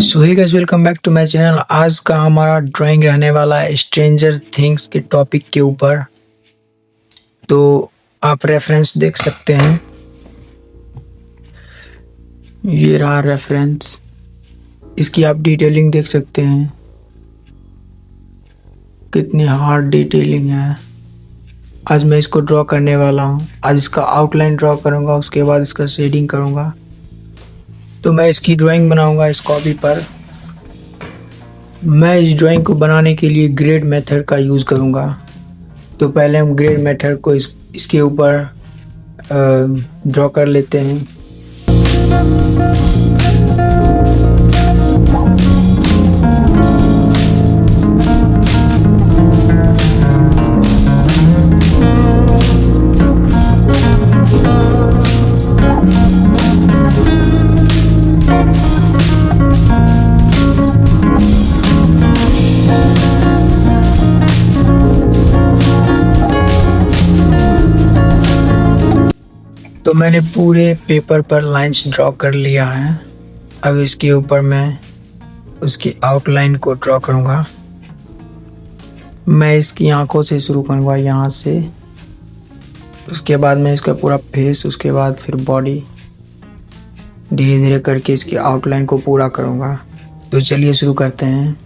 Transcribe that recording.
So hey guys, welcome back to my channel. आज का हमारा ड्राइंग रहने वाला है स्ट्रेंजर थिंग्स के टॉपिक के ऊपर। तो आप रेफरेंस देख सकते हैं, ये रहा रेफरेंस। इसकी आप डिटेलिंग देख सकते हैं, कितनी हार्ड डिटेलिंग है। आज मैं इसको ड्रॉ करने वाला हूँ। आज इसका आउटलाइन ड्रॉ करूँगा, उसके बाद इसका शेडिंग करूँगा। तो मैं इसकी ड्राइंग बनाऊँगा इस कॉपी पर। मैं इस ड्राइंग को बनाने के लिए ग्रेड मेथड का यूज़ करूँगा। तो पहले हम ग्रेड मेथड को इसके ऊपर ड्रॉ कर लेते हैं। तो मैंने पूरे पेपर पर लाइंस ड्रॉ कर लिया है। अब इसके ऊपर मैं उसकी आउटलाइन को ड्रॉ करूँगा। मैं इसकी आंखों से शुरू करूँगा, यहाँ से। उसके बाद मैं इसका पूरा फेस, उसके बाद फिर बॉडी, धीरे धीरे करके इसकी आउटलाइन को पूरा करूँगा। तो चलिए शुरू करते हैं।